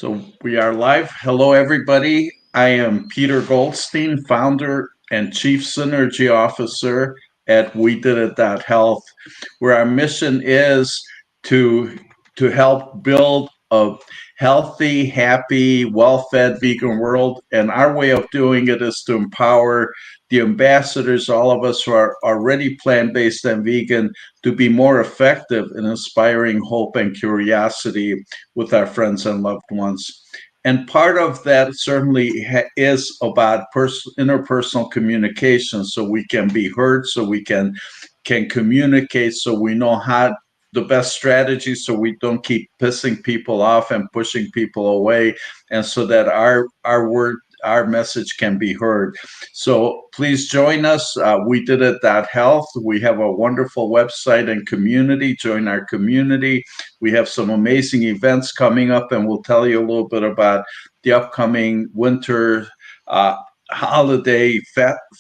So we are live. Hello, everybody. I am Peter Goldstein, founder and chief synergy officer at We Did It Health, where our mission is to help build a healthy, happy, well-fed vegan world. And our way of doing it is to empower the ambassadors, all of us who are already plant-based and vegan, to be more effective in inspiring hope and curiosity with our friends and loved ones. And part of that certainly is about interpersonal communication, so we can be heard, so we can communicate, so we know how the best strategy, so we don't keep pissing people off and pushing people away, and so that our message can be heard. So please join us. We did it health. We have a wonderful website and community. Join our community. We have some amazing events coming up, and we'll tell you a little bit about the upcoming winter holiday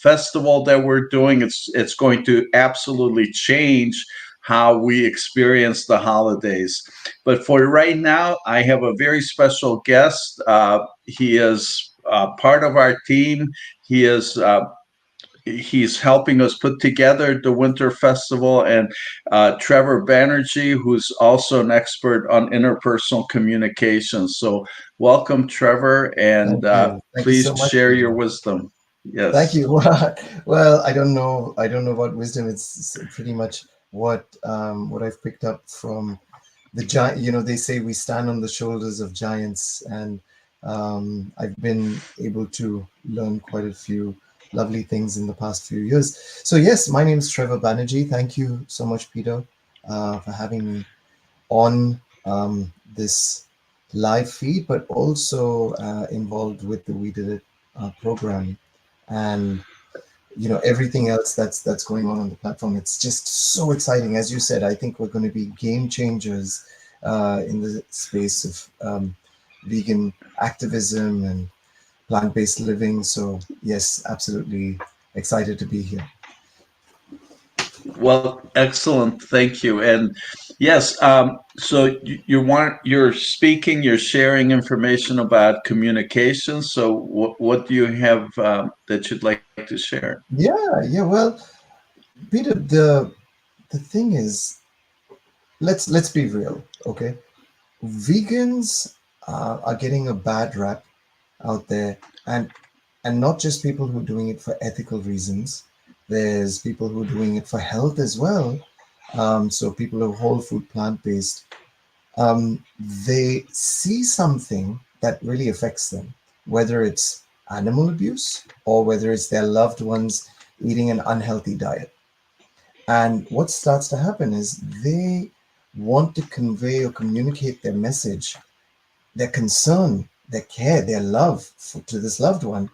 festival that we're doing. It's going to absolutely change how we experience the holidays. But for right now, I have a very special guest. He is part of our team. He is he's helping us put together the winter festival, and Trevor Banerjee, who's also an expert on interpersonal communication. So welcome, Trevor, and Thank you. Thank you please so much, share your Peter. wisdom. Thank Yes. you. Well, I don't know. I don't know about wisdom. It's pretty much what I've picked up from the giant. They say we stand on the shoulders of giants, and I've been able to learn quite a few lovely things in the past few years. So yes, my name is Trevor Banerjee. Thank you so much, Peter, for having me on this live feed, but also involved with the We Did It program, and everything else that's going on the platform. It's just so exciting. As you said, I think we're going to be game changers in the space of vegan activism and plant-based living. So yes, absolutely excited to be here. Well, excellent. Thank you. And yes, so you're speaking, you're sharing information about communication. So what do you have that you'd like to share? Yeah. Well, Peter, the thing is, let's be real, okay? Vegans are getting a bad rap out there, and not just people who are doing it for ethical reasons. There's people who are doing it for health as well. So people who are whole food plant based, they see something that really affects them, whether it's animal abuse or whether it's their loved ones eating an unhealthy diet. And what starts to happen is they want to convey or communicate their message, their concern, their care, their love to this loved one.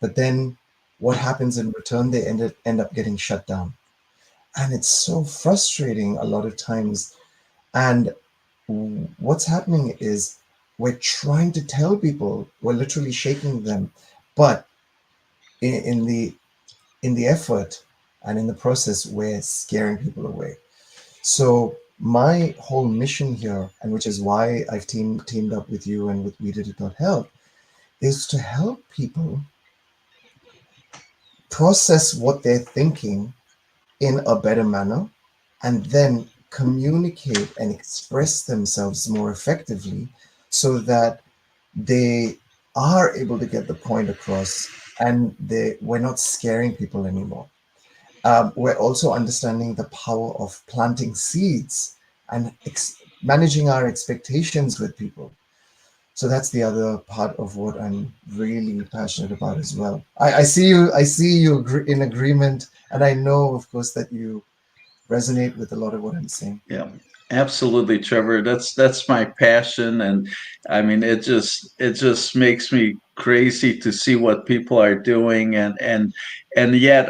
But then what happens in return? They end up getting shut down. And it's so frustrating a lot of times. And what's happening is we're trying to tell people, we're literally shaking them, but in the effort and in the process, we're scaring people away. So my whole mission here, and which is why I've teamed up with you and with We Did It Health, is to help people process what they're thinking in a better manner, and then communicate and express themselves more effectively so that they are able to get the point across, and we're not scaring people anymore. We're also understanding the power of planting seeds and managing our expectations with people. So that's the other part of what I'm really passionate about as well. I see you. I see you in agreement, and I know, of course, that you resonate with a lot of what I'm saying. Yeah, absolutely, Trevor. That's my passion, and I mean, it just makes me crazy to see what people are doing, and yet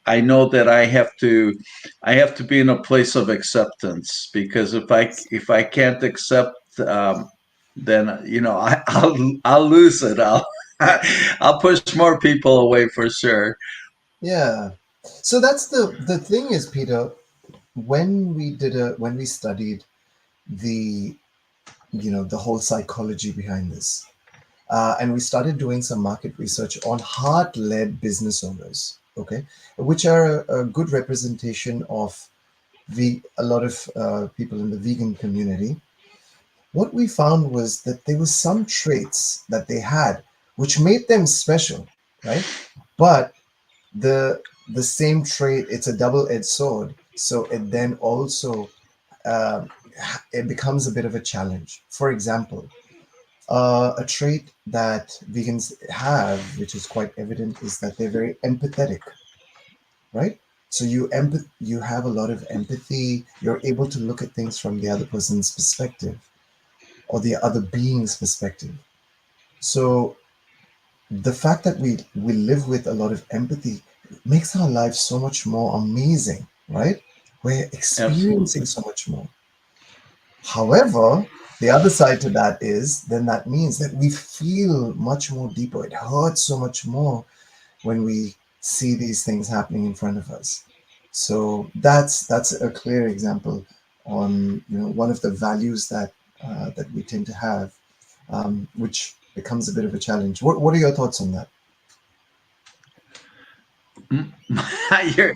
I know that I have to be in a place of acceptance, because if I can't accept, then I'll lose it. I'll push more people away for sure. Yeah. So that's the thing is, Peter, when we studied the the whole psychology behind this. And we started doing some market research on heart-led business owners, okay, which are a good representation of a lot of people in the vegan community. What we found was that there were some traits that they had which made them special, right? But the same trait, it's a double-edged sword. So it then also um, it becomes a bit of a challenge. For example, a trait that vegans have, which is quite evident, is that they're very empathetic, right? So you have a lot of empathy. You're able to look at things from the other person's perspective or the other being's perspective. So the fact that we live with a lot of empathy makes our lives so much more amazing, right? We're experiencing Absolutely. so much more. However, the other side to that is then that means that we feel much more deeper. It hurts so much more when we see these things happening in front of us. So that's a clear example on one of the values that we tend to have, which becomes a bit of a challenge. What are your thoughts on that? you're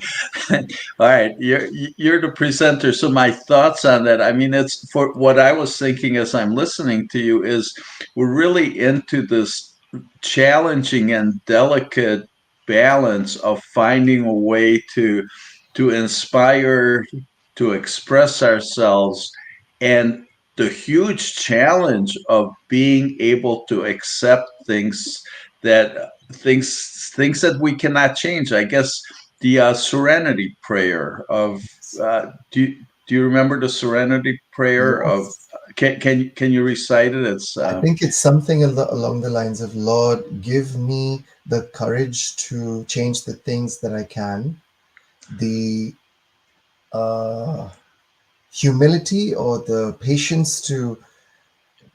all right. You're the presenter, so my thoughts on that. I mean, it's for what I was thinking as I'm listening to you is we're really into this challenging and delicate balance of finding a way to inspire, to express ourselves, and the huge challenge of being able to accept things that we cannot change. I guess the Serenity Prayer of do you remember the Serenity Prayer of Yes. can you recite it? It's I think it's something along the lines of, Lord, give me the courage to change the things that I can, the uh, humility or the patience to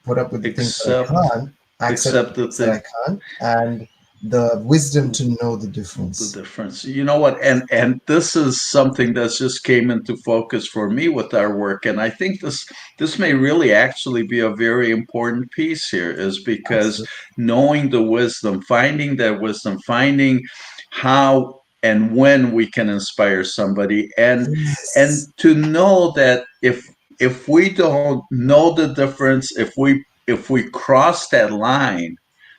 put up with the things that I accept can't, accept the accept the things that I thing can't, and the wisdom to know the the difference. difference. You know what? And this is something that's just came into focus for me with our work, and I think this may really actually be a very important piece here, is because Absolutely. knowing the wisdom, finding that wisdom, finding how and when we can inspire somebody, and Yes. to know that if we don't know the difference, if we cross that line,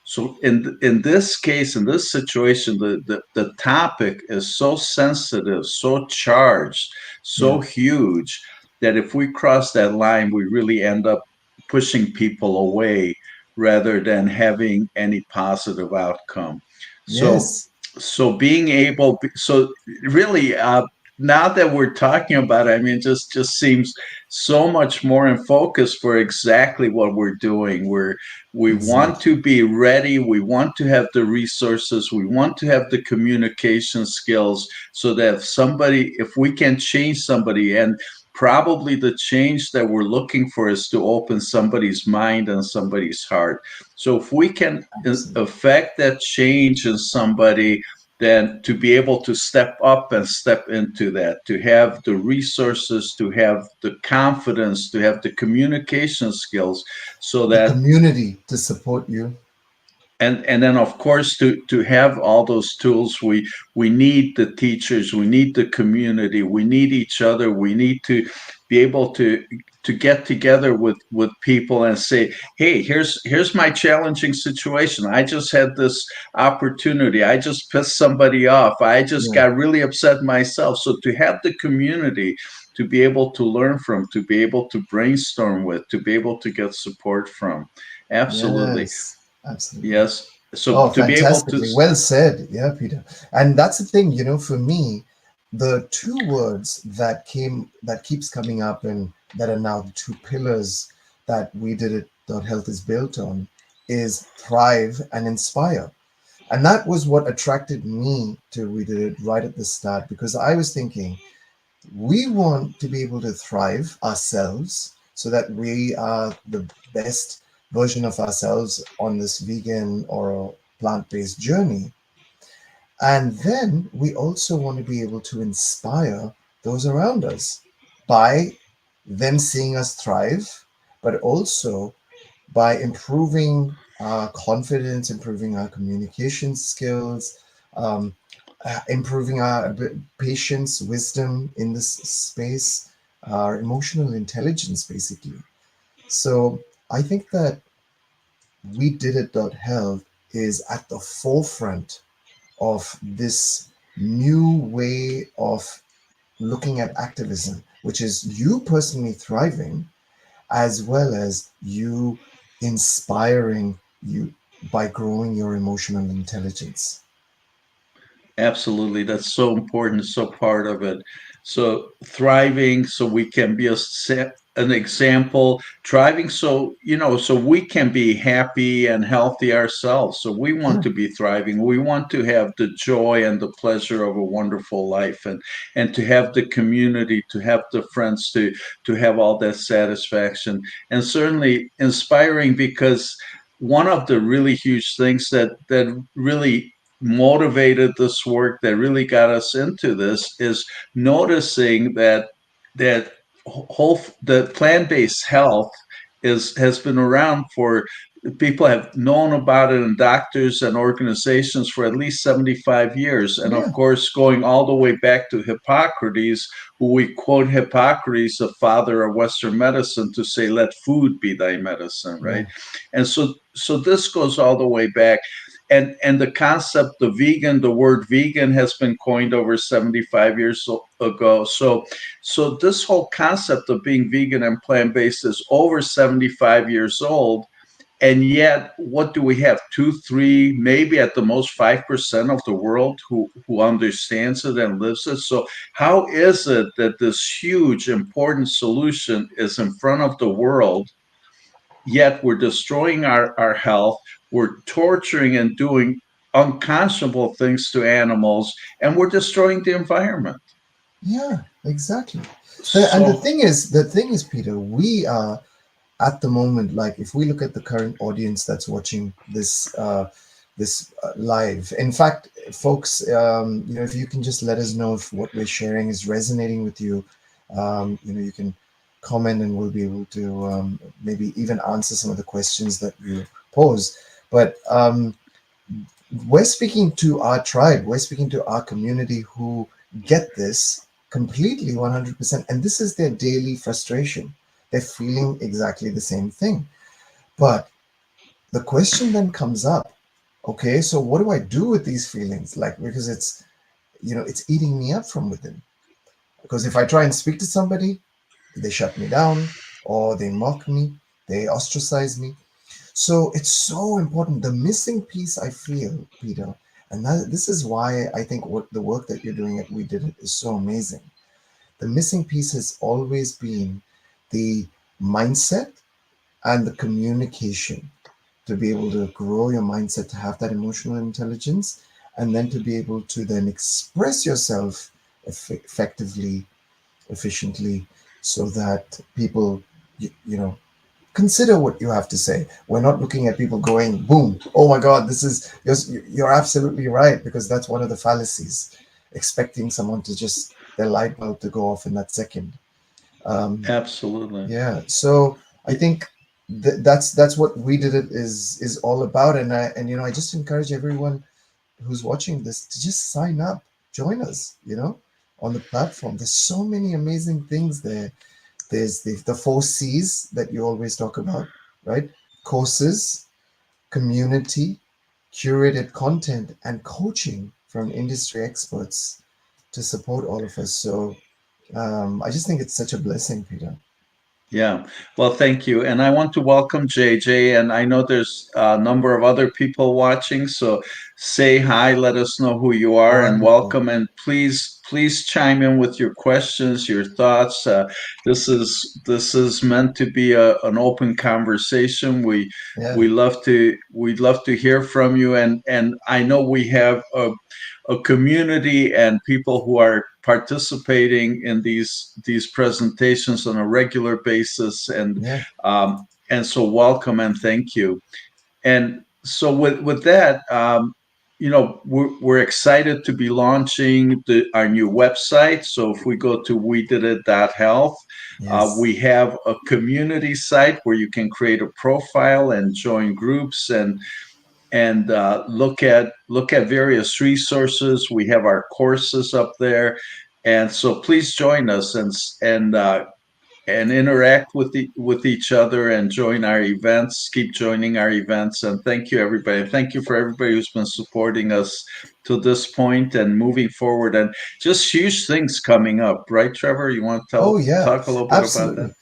so in this case, in this situation, the topic is so sensitive, so charged, Yeah. so huge that if we cross that line, we really end up pushing people away rather than having any positive outcome. So Yes. being able, so really, now that we're talking about it, I mean, just seems so much more in focus for exactly what we're doing. We want Exactly. to be ready. We want to have the resources. We want to have the communication skills so that if we can change somebody, and probably the change that we're looking for is to open somebody's mind and somebody's heart. So if we can Absolutely. affect that change in somebody, then to be able to step up and step into that, to have the resources, to have the confidence, to have the communication skills, so The that community to support you. and then of course to have all those tools, we need the teachers, we need the community, we need each other, we need to be able to get together with people and say, hey, here's my challenging situation. I just had this opportunity. I just pissed somebody off. I just Yeah. got really upset myself. So to have the community to be able to learn from, to be able to brainstorm with, to be able to get support from. Absolutely. Yes. Absolutely. Yes. So Oh, to be able to, fantastically. Well said. Yeah, Peter. And that's the thing, for me, the two words that keeps coming up and that are now the two pillars that we did it health is built on is thrive and inspire. And that was what attracted me to we did it right at the start, because I was thinking we want to be able to thrive ourselves so that we are the best version of ourselves on this vegan or plant-based journey. And then we also want to be able to inspire those around us by them seeing us thrive, but also by improving our confidence, improving our communication skills, um, improving our patience, wisdom in this space, our emotional intelligence, basically. So I think that we did it. Health is at the forefront of this new way of looking at activism, which is you personally thriving as well as you inspiring you by growing your emotional intelligence. Absolutely. That's so important, so part of it. So thriving so we can be an example, thriving so, so we can be happy and healthy ourselves. So we want Yeah, to be thriving. We want to have the joy and the pleasure of a wonderful life and to have the community, to have the friends, to have all that satisfaction. And certainly inspiring because one of the really huge things that really motivated this work that really got us into this is noticing that whole the plant-based health is has been around for people have known about it in doctors and organizations for at least 75 years, and of yeah, course going all the way back to Hippocrates, who we quote Hippocrates, the father of Western medicine, to say let food be thy medicine, right? yeah, And so this goes all the way back, and the concept of vegan, the word vegan has been coined over 75 years ago. So this whole concept of being vegan and plant-based is over 75 years old, and yet what do we have? 2 3 maybe at the most 5% of the world who understands it and lives it. So how is it that this huge important solution is in front of the world, yet we're destroying our health, we're torturing and doing unconscionable things to animals, and we're destroying the environment? yeah, exactly. And So the thing is, Peter, we are at the moment, like if we look at the current audience that's watching this live. In fact, folks, if you can just let us know if what we're sharing is resonating with you, you can comment and we'll be able to maybe even answer some of the questions that you pose. But we're speaking to our tribe, we're speaking to our community who get this completely 100%. And this is their daily frustration. They're feeling exactly the same thing. But the question then comes up, okay, so what do I do with these feelings? Like, because it's eating me up from within. Because if I try and speak to somebody, they shut me down or they mock me, they ostracize me. So it's so important. The missing piece I feel, Peter, and this is why I think what the work that you're doing at We Did It is so amazing. The missing piece has always been the mindset and the communication to be able to grow your mindset, to have that emotional intelligence, and then to be able to then express yourself effectively, efficiently, so that people, you know, consider what you have to say. We're not looking at people going, boom, oh my God, this is, you're absolutely right, because that's one of the fallacies, expecting someone to just, their light bulb to go off in that second. Um, absolutely. yeah, so I think that's what We Did It is all about. And I just encourage everyone who's watching this to just sign up, join us, on the platform. There's so many amazing things there. There's the 4 C's that you always talk about, right? Courses, community, curated content, and coaching from industry experts to support all of us. So I just think it's such a blessing, Peter. Yeah. Well, thank you. And I want to welcome JJ. And I know there's a number of other people watching. So say hi, let us know who you are, and Wonderful. welcome. And please chime in with your questions, your thoughts. This is meant to be an open conversation. Yeah, We'd love to hear from you. And I know we have a community and people who are participating in these presentations on a regular basis, yeah, and so welcome and thank you. And so with that, we're excited to be launching our new website. So if we go to we did it.health, Yes. we have a community site where you can create a profile and join groups and look at various resources. We have our courses up there, and so please join us and interact with each other and join our events. Keep joining our events, and thank you everybody. Thank you for everybody who's been supporting us to this point and moving forward. And just huge things coming up, right, Trevor? You want to Oh, yeah, talk a little bit about that? absolutely.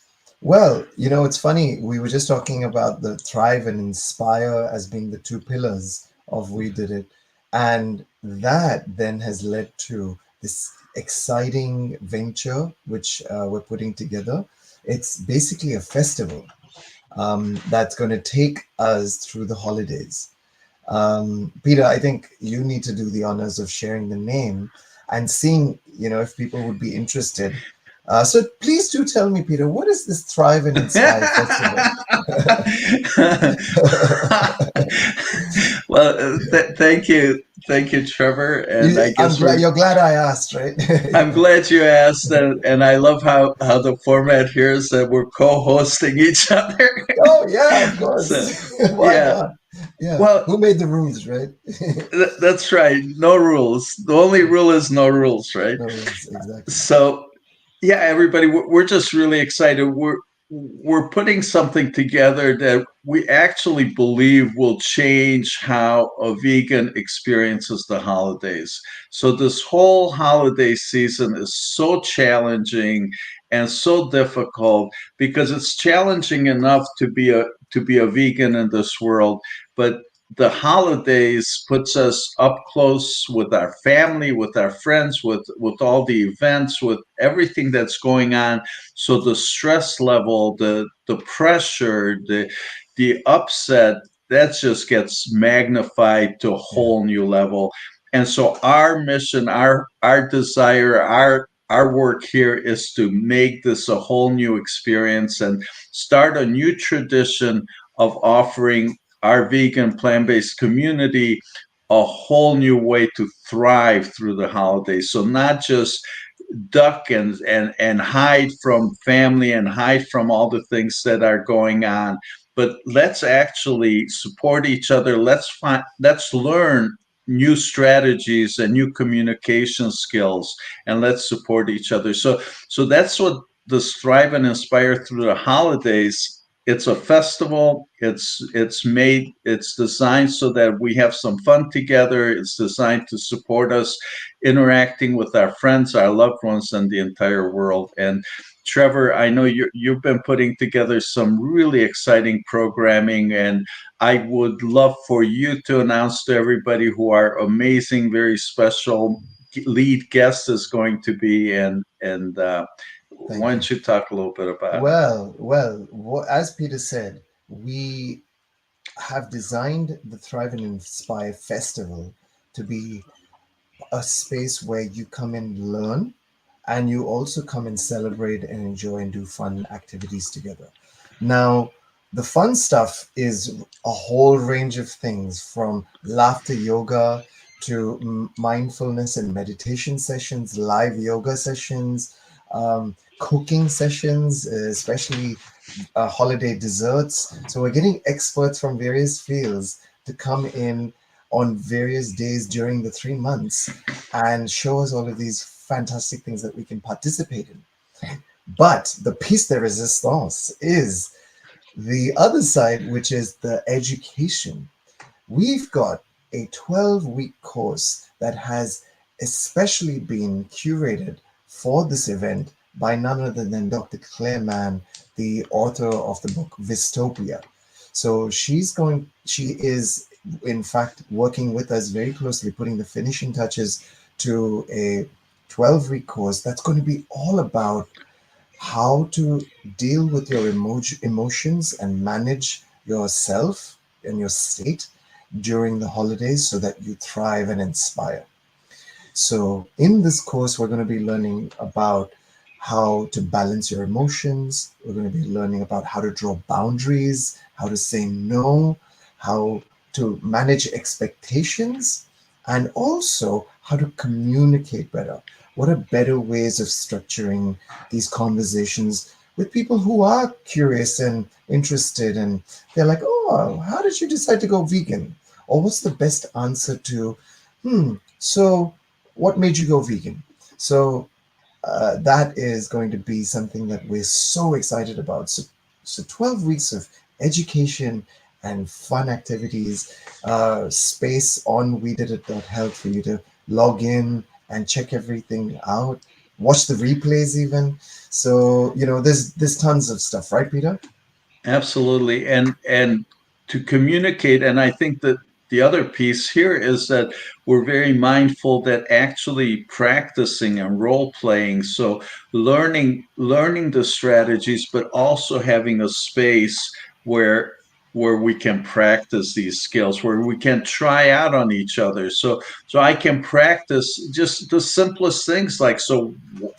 Well, it's funny. We were just talking about the thrive and inspire as being the two pillars of We Did It. And that then has led to this exciting venture, which we're putting together. It's basically a festival that's going to take us through the holidays. Peter, I think you need to do the honors of sharing the name and seeing, if people would be interested. So please do tell me, Peter, what is this Thrive and Inspire Festival? Well, thank you, Trevor. And I I'm guess glad you're glad I asked, right? I'm glad you asked, and I love how the format here is that we're co-hosting each other. Oh yeah, of So, course. Why yeah. not? Yeah. Well, Who made the rules, right? that's right. No rules. The only rule is no rules, right? No rules, exactly. So, yeah, everybody, we're just really excited. We're putting something together that we actually believe will change how a vegan experiences the holidays. So this whole holiday season is so challenging and so difficult because it's challenging enough to be a vegan in this world, but the holidays puts us up close with our family, with our friends, with all the events, with everything that's going on. So the stress level, the pressure, the upset, that just gets magnified to a Yeah. whole new level. And so our mission, our desire, our work here is to make this a whole new experience and start a new tradition of offering our vegan plant-based community a whole new way to thrive through the holidays. So not just duck and hide from family and hide from all the things that are going on, but let's actually support each other. Let's learn new strategies and new communication skills, and let's support each other. So that's what this Thrive and Inspire through the holidays. It's a festival. It's designed so that we have some fun together. It's designed to support us interacting with our friends, our loved ones, and the entire world. And Trevor, I know you've been putting together some really exciting programming, and I would love for you to announce to everybody who our amazing, very special lead guest is going to be. And why Thank you. don't you talk a little bit about it? Well, as Peter said, we have designed the Thrive and Inspire Festival to be a space where you come and learn, and you also come and celebrate and enjoy and do fun activities together. Now, the fun stuff is a whole range of things from laughter yoga to mindfulness and meditation sessions, live yoga sessions, cooking sessions, especially holiday desserts. So we're getting experts from various fields to come in on various days during the 3 months and show us all of these fantastic things that we can participate in. But the piece de resistance is the other side, which is the education. We've got a 12-week course that has especially been curated for this event by none other than Dr. Claire Mann, the author of the book Vistopia. So she is, in fact, working with us very closely, putting the finishing touches to a 12-week course that's going to be all about how to deal with your emotions and manage yourself and your state during the holidays so that you thrive and inspire. So, in this course, we're going to be learning about how to balance your emotions. We're going to be learning about how to draw boundaries, how to say no, how to manage expectations, and also how to communicate better. What are better ways of structuring these conversations with people who are curious and interested? And they're like, oh, how did you decide to go vegan? Or what's the best answer to, so what made you go vegan? So that is going to be something that we're so excited about. So 12 weeks of education and fun activities, space on we did it.health for you to log in and check everything out, watch the replays even. So, there's tons of stuff, right, Peter? Absolutely. And to communicate, and I think that the other piece here is that we're very mindful that actually practicing and role playing, so learning the strategies, but also having a space where we can practice these skills, where we can try out on each other. So I can practice just the simplest things like, so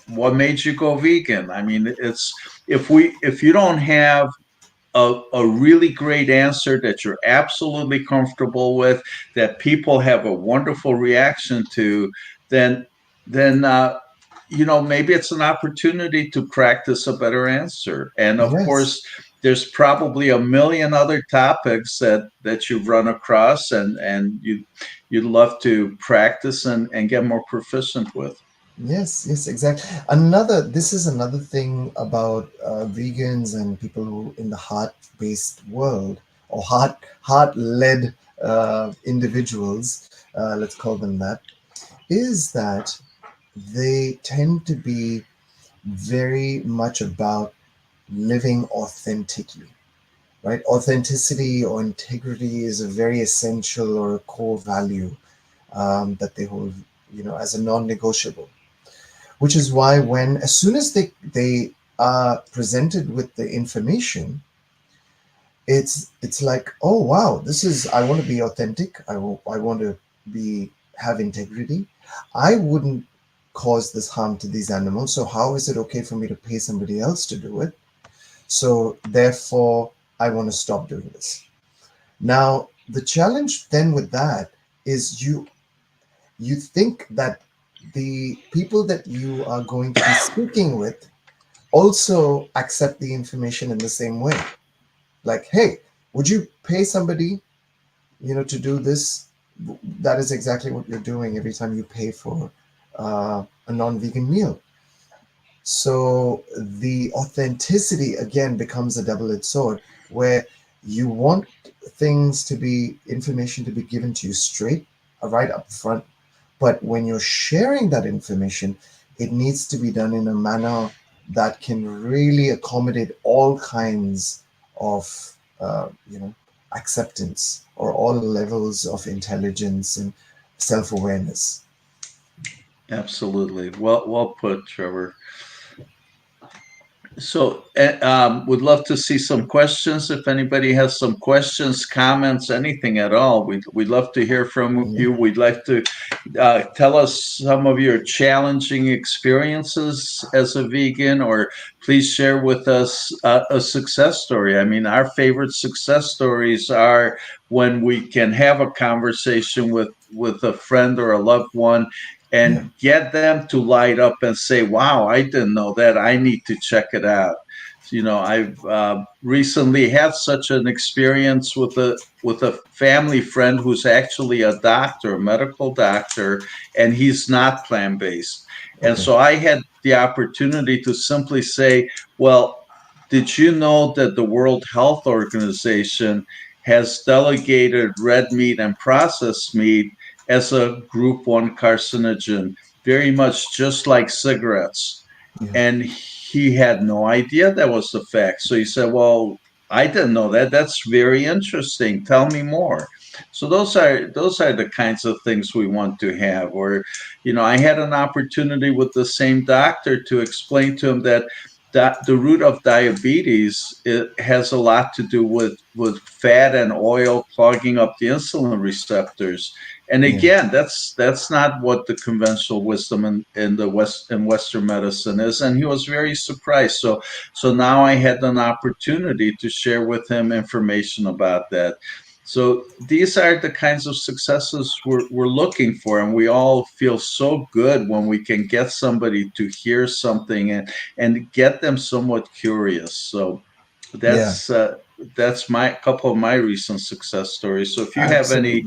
what made you go vegan? I mean, it's if you don't have a really great answer that you're absolutely comfortable with, that people have a wonderful reaction to, then then maybe it's an opportunity to practice a better answer. And of Yes. course, there's probably a million other topics that you've run across and you'd love to practice and get more proficient with. Yes, yes, exactly. This is another thing about vegans and people who in the heart-based world or heart-led individuals, let's call them that, is that they tend to be very much about living authentically, right? Authenticity or integrity is a very essential or a core value that they hold, as a non-negotiable, which is why when as soon as they are presented with the information, it's like, oh wow, this is, I want to be authentic, I want to be have integrity, I wouldn't cause this harm to these animals, so how is it okay for me to pay somebody else to do it? So therefore I want to stop doing this. Now the challenge then with that is you think that the people that you are going to be speaking with also accept the information in the same way. Like, hey, would you pay somebody, to do this? That is exactly what you're doing every time you pay for a non-vegan meal. So the authenticity again becomes a double-edged sword, where you want information to be given to you straight, right up front. But when you're sharing that information, it needs to be done in a manner that can really accommodate all kinds of, acceptance, or all levels of intelligence and self-awareness. Absolutely. Well put, Trevor. So, would love to see some questions. If anybody has some questions, comments, anything at all, we'd love to hear from Yeah, you. We'd like to tell us some of your challenging experiences as a vegan, or please share with us a success story. I mean, our favorite success stories are when we can have a conversation with a friend or a loved one yeah, and get them to light up and say, "Wow, I didn't know that. I need to check it out." So, I've recently had such an experience with a family friend who's actually a doctor, a medical doctor, and he's not plant based. And okay, so I had the opportunity to simply say, "Well, did you know that the World Health Organization has delegated red meat and processed meat as a group 1 carcinogen, very much just like cigarettes?" yeah, And he had no idea that was the fact. So he said, "Well, I didn't know that. That's very interesting. Tell me more." So those are the kinds of things we want to have. Or, I had an opportunity with the same doctor to explain to him that the root of diabetes, it has a lot to do with fat and oil clogging up the insulin receptors. And yeah. again, that's not what the conventional wisdom in the Western medicine is. And he was very surprised. So now I had an opportunity to share with him information about that. So these are the kinds of successes we're looking for, and we all feel so good when we can get somebody to hear something and get them somewhat curious. So Yeah, that's uh, that's my couple of my recent success stories. So if you have absolutely.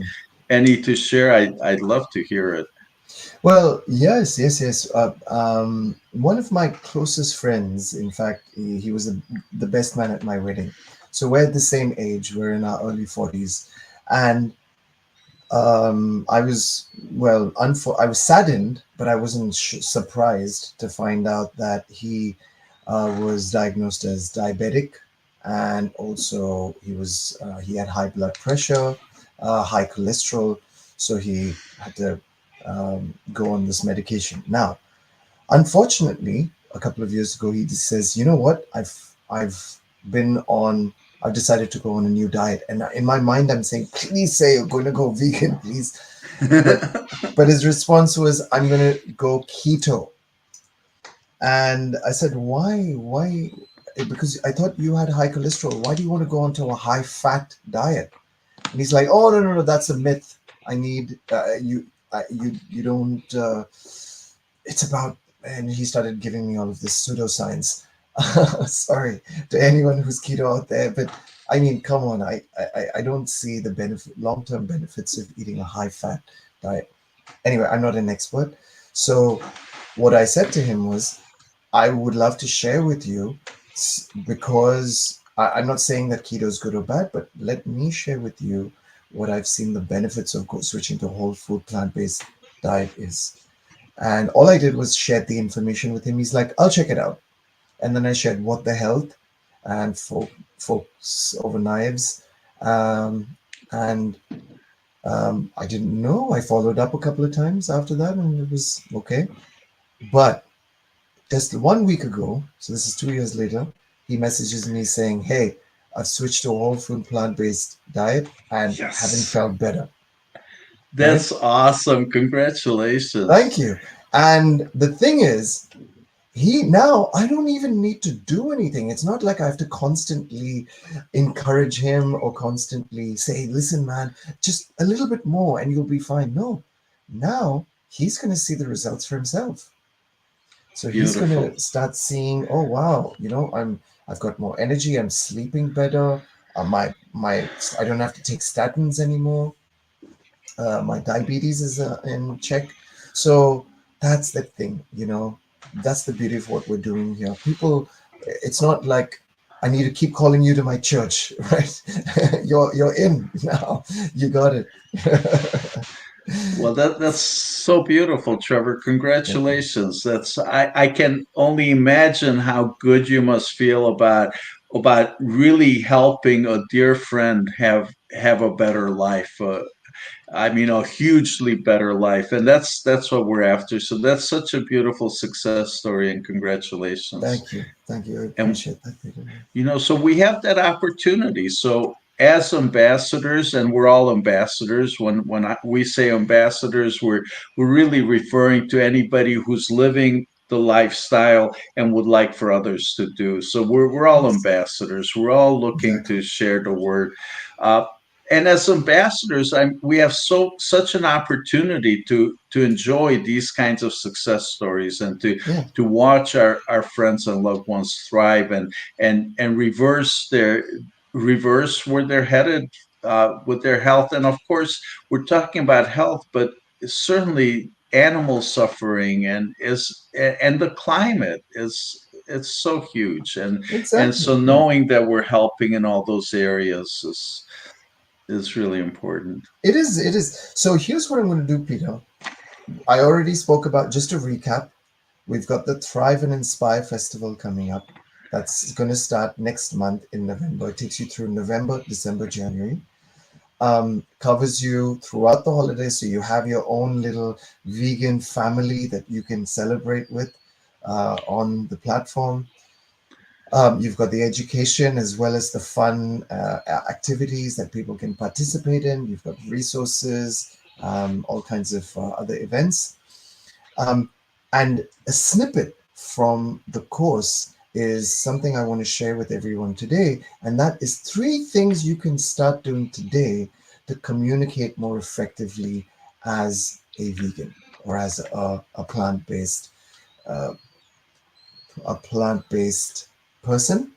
any to share, I'd love to hear it. Well, yes, yes, yes. One of my closest friends, in fact, he was the best man at my wedding. So we're at the same age. We're in our early 40s. And I was, well, I was saddened, but I wasn't surprised to find out that he was diagnosed as diabetic. And also, he had high blood pressure, high cholesterol. So he had to go on this medication. Now, unfortunately, a couple of years ago, he just says, "You know what? Been on. I've decided to go on a new diet." And in my mind, I'm saying, "Please say you're going to go vegan, please." But his response was, "I'm going to go keto." And I said, "Why? Why?" Because I thought you had high cholesterol. Why do you want to go onto a high fat diet? And he's like, "Oh, no, no, no, that's a myth. I need you don't. It's about." And he started giving me all of this pseudoscience. Sorry to anyone who's keto out there, but I mean, come on, I don't see the long term benefits of eating a high fat diet. Anyway, I'm not an expert, so what I said to him was, I would love to share with you, because I'm not saying that keto is good or bad, but let me share with you what I've seen the benefits of switching to whole food plant based diet is. And all I did was share the information with him. He's like, I'll check it out. And then I shared What the Health and Forks Over Knives. Um, and I didn't know. I followed up a couple of times after that, and it was okay. But just 1 week ago, so this is 2 years later, he messages me saying, "Hey, I've switched to a whole food plant based diet and haven't Yes, felt better." Right? that's awesome. Congratulations. Thank you. And the thing is, he now I don't even need to do anything. It's not like I have to constantly encourage him or constantly say, "Listen, man, just a little bit more and you'll be fine." No, now he's going to see the results for himself. So he's going Beautiful. to start seeing, "Oh wow, I've got more energy. I'm sleeping better. My I don't have to take statins anymore. My diabetes is in check." So that's the thing, that's the beauty of what we're doing here. People, it's not like I need to keep calling you to my church, right? You're in now. You got it. Well, that's so beautiful, Trevor. Thank you. Congratulations. I can only imagine how good you must feel about really helping a dear friend have a better life. I mean, a hugely better life, and that's what we're after. So that's such a beautiful success story, and congratulations. Thank you. Thank you. I And appreciate that, Peter. so we have that opportunity. So as ambassadors, and we're all ambassadors. We say ambassadors, we're really referring to anybody who's living the lifestyle and would like for others to do. So we're all Yes, ambassadors. We're all looking exactly. to share the word. Uh, and as ambassadors, we have such an opportunity to enjoy these kinds of success stories and Yeah, to watch our friends and loved ones thrive and reverse where they're headed with their health. And of course, we're talking about health, but certainly animal suffering and the climate is it's so huge, and exactly. so Yeah. knowing that we're helping in all those areas is really important. It is. It is. So here's what I'm going to do, Peter. I already spoke about, just to recap, we've got the Thrive and Inspire Festival coming up. That's going to start next month in November. It takes you through November, December, January. Covers you throughout the holidays, so you have your own little vegan family that you can celebrate with on the platform. You've got the education as well as the fun activities that people can participate in. You've got resources, all kinds of other events, um, and a snippet from the course is something I want to share with everyone today. And that is three things you can start doing today to communicate more effectively as a vegan or as a uh, plant-based person.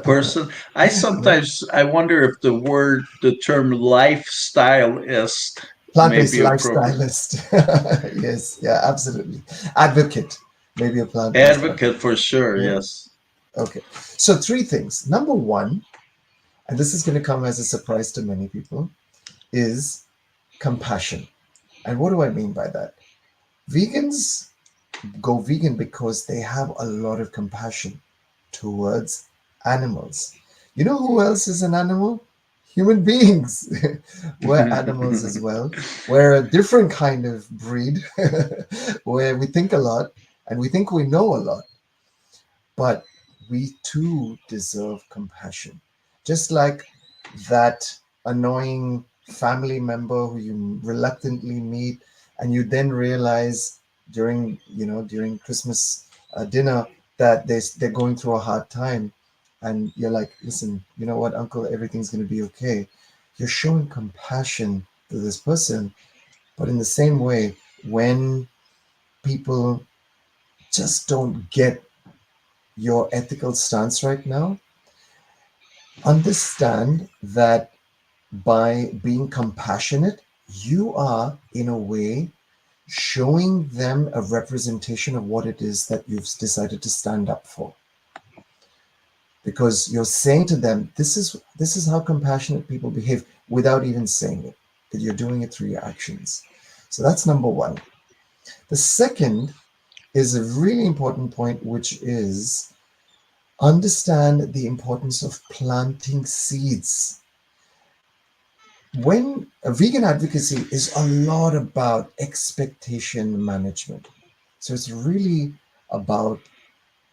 person. I Yeah. sometimes I wonder if the term lifestyleist may Plant-based be appropriate. lifestylist. Yes, yeah, absolutely. Advocate, maybe a plant-based Advocate advocate. for sure, Yeah. yes. Okay. So three things. Number one, and this is going to come as a surprise to many people, is compassion. And what do I mean by that? Vegans go vegan because they have a lot of compassion towards animals. You know who else is an animal? Human beings. We're animals as well. We're a different kind of breed where we think a lot and we think we know a lot, but we too deserve compassion. Just like that annoying family member who you reluctantly meet, and you then realize during Christmas dinner that they're going through a hard time, and you're like, listen, you know what, Uncle, everything's going to be okay. You're showing compassion to this person, but in the same way, when people just don't get your ethical stance right now, understand that by being compassionate, you are, in a way, showing them a representation of what it is that you've decided to stand up for. Because you're saying to them, this is how compassionate people behave without even saying it, that you're doing it through your actions. So that's number one. The second is a really important point, which is understand the importance of planting seeds. When a vegan advocacy is a lot about expectation management. So it's really about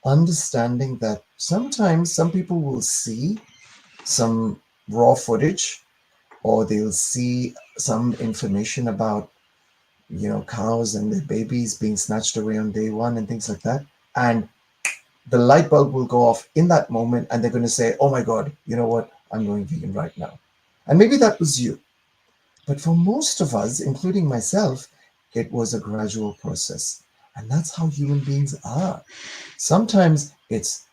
understanding that sometimes some people will see some raw footage, or they'll see some information about cows and their babies being snatched away on day one and things like that, and the light bulb will go off in that moment, and they're going to say, oh my god, you know what, I'm going vegan right now. And maybe that was you. But for most of us, including myself, it was a gradual process. And that's how human beings are. Sometimes it's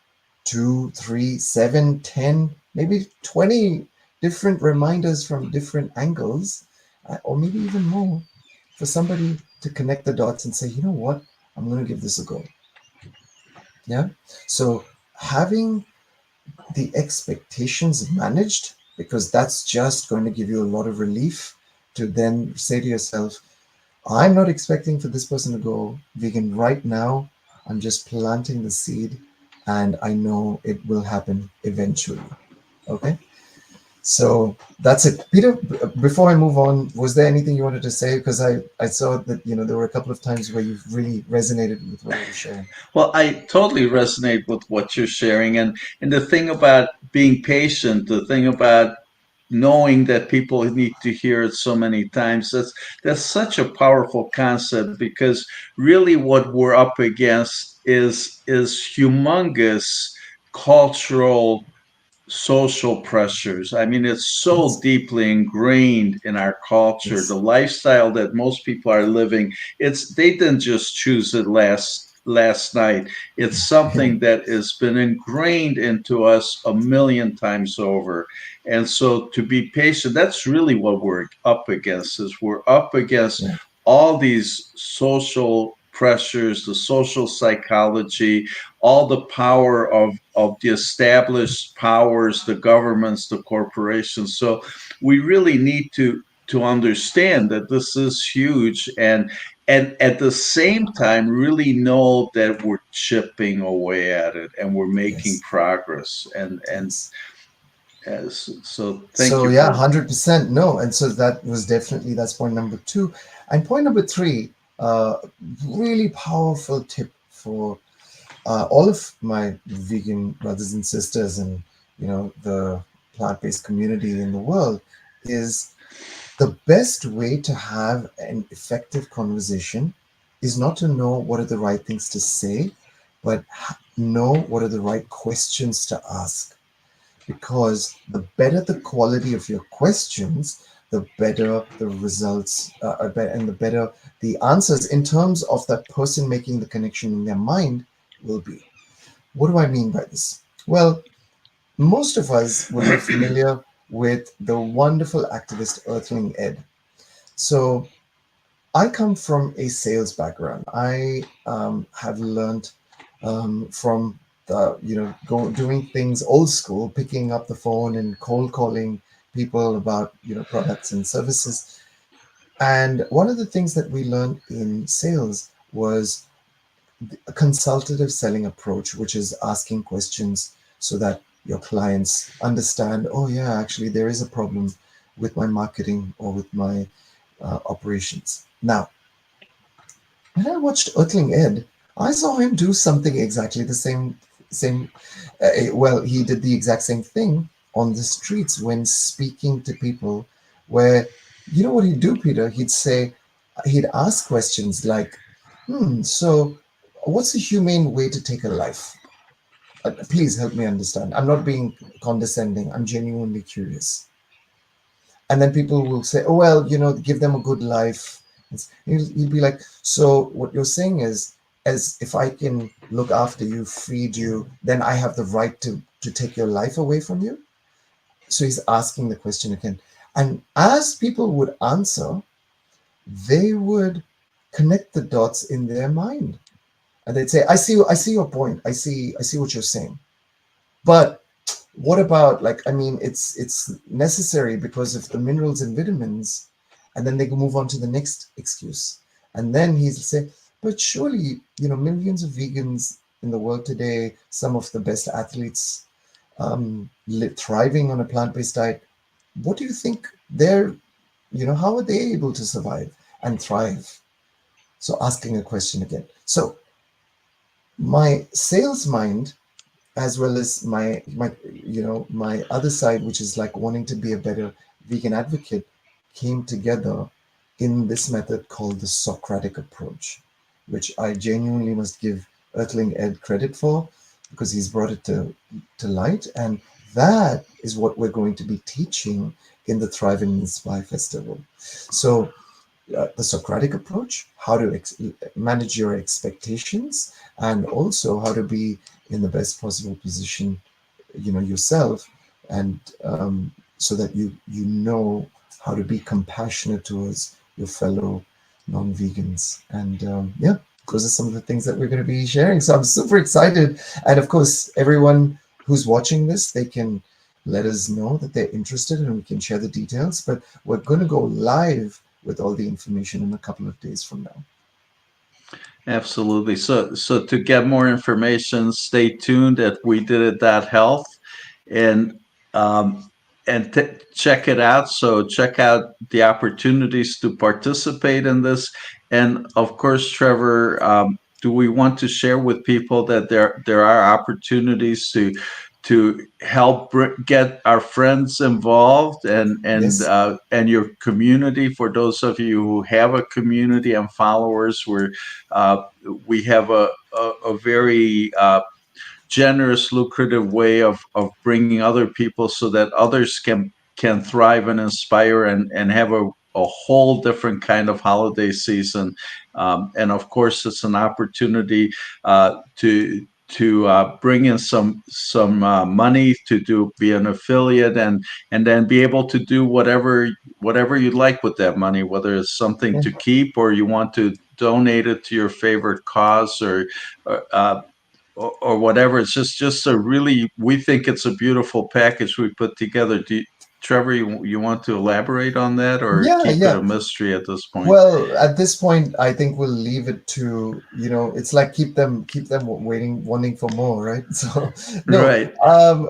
two, three, seven, 10, maybe 20 different reminders from different angles, or maybe even more, for somebody to connect the dots and say, you know what, I'm going to give this a go. Yeah. So having the expectations managed, because that's just going to give you a lot of relief to then say to yourself, I'm not expecting for this person to go vegan right now. I'm just planting the seed, and I know it will happen eventually. Okay. So that's it. Peter, before I move on, was there anything you wanted to say? Because I saw that, there were a couple of times where you've really resonated with what I was sharing. Well, I totally resonate with what you're sharing, and the thing about being patient, the thing about knowing that people need to hear it so many times, that's such a powerful concept, because really what we're up against is humongous cultural social pressures. I mean, it's so Yes. deeply ingrained in our culture. The Yes. lifestyle that most people are living, it's they didn't just choose it last night. It's something that has been ingrained into us a million times over. And so to be patient, that's really what we're up against, is we're up against Yeah. all these social pressures, the social psychology, all the power of the established powers, the governments, the corporations. So we really need to understand that this is huge, and at the same time really know that we're chipping away at it and we're making Yes. progress. And Yes. as so thank So you yeah, for 100% no. And so that's point number two. And point number three, uh, really powerful tip for all of my vegan brothers and sisters, and the plant-based community in the world, is the best way to have an effective conversation is not to know what are the right things to say, but know what are the right questions to ask, because the better the quality of your questions, the better the results, and the better the answers in terms of that person making the connection in their mind will be. What do I mean by this? Well, most of us would be familiar with the wonderful activist Earthling Ed. So I come from a sales background. I have learned from doing things old school, picking up the phone and cold calling people about products and services. And one of the things that we learned in sales was a consultative selling approach, which is asking questions so that your clients understand, oh yeah, actually there is a problem with my marketing or with my operations. Now, when I watched Earthling Ed, I saw him do something exactly the same. Well, he did the exact same thing on the streets when speaking to people. Where, you know what he'd do, Peter? He'd ask questions like, so what's a humane way to take a life? Please help me understand. I'm not being condescending. I'm genuinely curious. And then people will say, oh, well, give them a good life. He'll be like, so what you're saying is, as if I can look after you, feed you, then I have the right to take your life away from you. So he's asking the question again. And as people would answer, they would connect the dots in their mind. And they'd say, I see your point. I see what you're saying. But what about, like, I mean, it's necessary because of the minerals and vitamins, and then they can move on to the next excuse. And then he'll say, but surely, millions of vegans in the world today, some of the best athletes, thriving on a plant-based diet. What do you think how are they able to survive and thrive? So asking a question again. So my sales mind, as well as my other side, which is like wanting to be a better vegan advocate, came together in this method called the Socratic approach, which I genuinely must give Earthling Ed credit for, because he's brought it to light. And that is what we're going to be teaching in the Thrive and Inspire Festival. So the Socratic approach, how to manage your expectations, and also how to be in the best possible position, yourself, and so that you know how to be compassionate towards your fellow non-vegans. And yeah, those are some of the things that we're going to be sharing. So I'm super excited, and of course, everyone who's watching this, they can let us know that they're interested, and we can share the details. But we're going to go live with all the information in a couple of days from now. Absolutely. So to get more information, stay tuned at We Did It That Health, and um, check it out. So check out the opportunities to participate in this, and of course, Trevor, do we want to share with people that there are opportunities to help get our friends involved, Yes. and your community? For those of you who have a community and followers, uh, we have a very generous, lucrative way of bringing other people so that others can thrive and inspire, and have a whole different kind of holiday season. And of course, it's an opportunity to bring in some money to be an affiliate, and then be able to do whatever you'd like with that money, whether it's something Yeah. to keep or you want to donate it to your favorite cause, or whatever. It's just a really, we think it's a beautiful package we put together. Trevor, you want to elaborate on that, or Yeah, keep it yeah. a mystery at this point? Well, at this point, I think we'll leave it to, it's like keep them waiting, wanting for more, right? So, no, Right.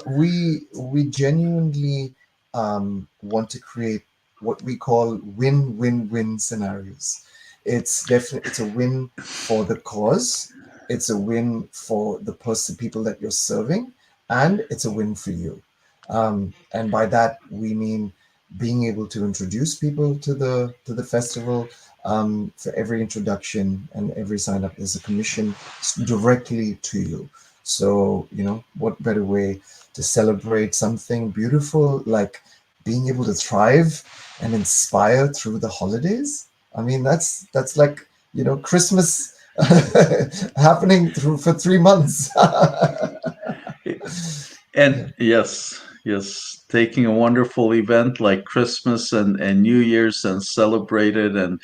we genuinely want to create what we call win-win-win scenarios. It's a win for the cause, it's a win for the person, people that you're serving, and it's a win for you. And by that we mean being able to introduce people to the festival. For every introduction and every sign up, there's a commission directly to you. So, what better way to celebrate something beautiful like being able to thrive and inspire through the holidays? I mean, that's like, Christmas happening through for 3 months. Yeah, And yes, yes, taking a wonderful event like Christmas and New Year's and celebrate it and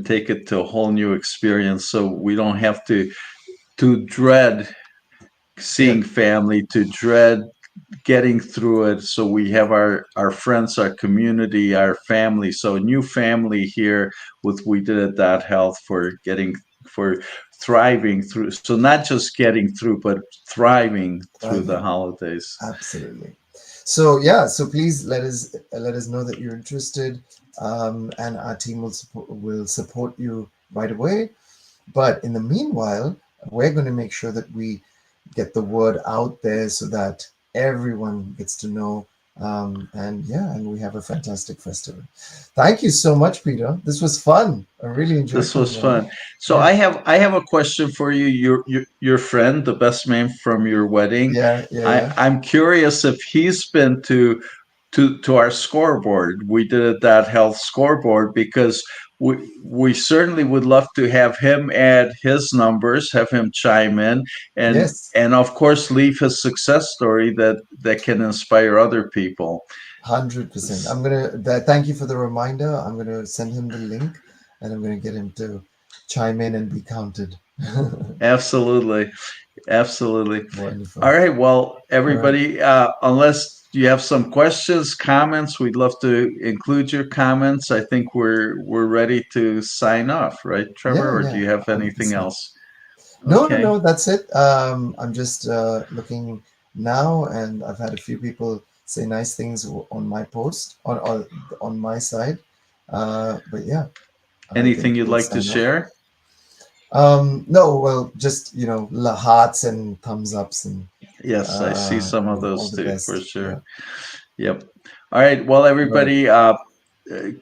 take it to a whole new experience so we don't have to dread yeah, seeing family, to dread getting through it. So we have our friends, our community, our family. So a new family here with We Did It That Health for thriving through. So not just getting through, but thriving through the thriving. holidays. Absolutely. So yeah, so please let us know that you're interested, and our team will support you right away. But in the meanwhile, we're going to make sure that we get the word out there so that everyone gets to know. And yeah, and we have a fantastic festival. Thank you so much, Peter. This was fun. I really enjoyed This coming was on. fun. So Yeah, I have a question for you. Your friend, the best man from your wedding. yeah, yeah, I yeah. I'm curious if he's been to our scoreboard. We did that health scoreboard because we certainly would love to have him add his numbers, have him chime in, and Yes, and of course leave his success story that can inspire other people. 100%. Thank you for the reminder. I'm gonna send him the link, and I'm gonna get him to chime in and be counted. Absolutely. Absolutely. All Wonderful. right. Well, All right. everybody, unless you have some questions, comments, we'd love to include your comments. I think we're ready to sign off, right, Yeah, Trevor? Or do yeah, you have anything 100%. else? No, no, Okay. no, that's it. I'm just looking now, and I've had a few people say nice things on my post on my side. But yeah, I Anything think you'd we'll like to sign off. share? No, well, just hearts and thumbs ups and Yes, I see some of all those the too, for best. sure. Yeah. Yep. All right. Well, All right. everybody,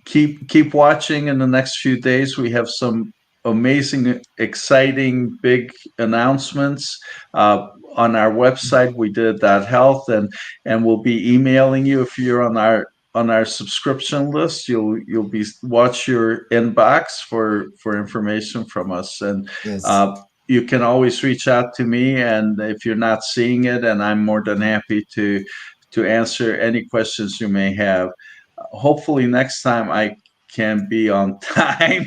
keep watching. In the next few days, we have some amazing, exciting, big announcements on our website. We did that health, and we'll be emailing you if you're on our subscription list. You'll be watch your inbox for information from us, and Yes. uh, you can always reach out to me. And if you're not seeing it, and I'm more than happy to answer any questions you may have. Hopefully, next time I can be on time.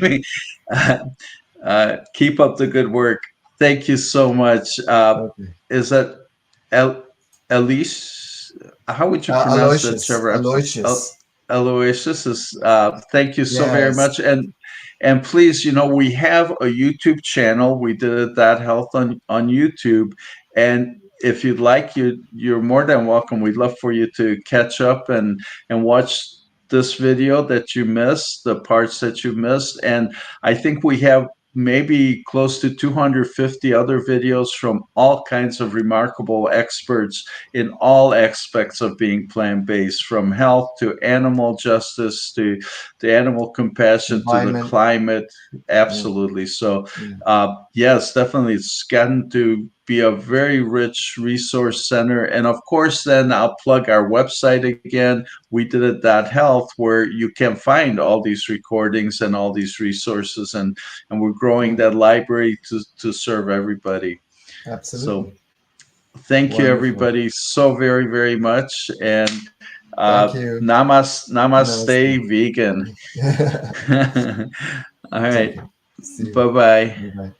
Keep up the good work. Thank you so much. Okay. Is that El- Elise? How would you pronounce that, Aloysius. Trevor? Aloysius. Aloysius is. Thank you so very Yes. much, and please, we have a YouTube channel. We did it that health on YouTube, and if you'd like, you're more than welcome. We'd love for you to catch up and watch this video that you missed, the parts that you missed, and I think we have maybe close to 250 other videos from all kinds of remarkable experts in all aspects of being plant-based, from health to animal justice to animal compassion to the Environment. climate. Yeah. Absolutely. So Yeah. yes, definitely, it's gotten to be a very rich resource center. And of course, then I'll plug our website again. We did it that health, where you can find all these recordings and all these resources, and we're growing Yeah. that library to serve everybody. So Absolutely. thank you, Wonderful. everybody, so very, very much. And Thank you. Namaste. namaste, vegan. Okay. All Take right. care. See you. Bye bye. Bye bye.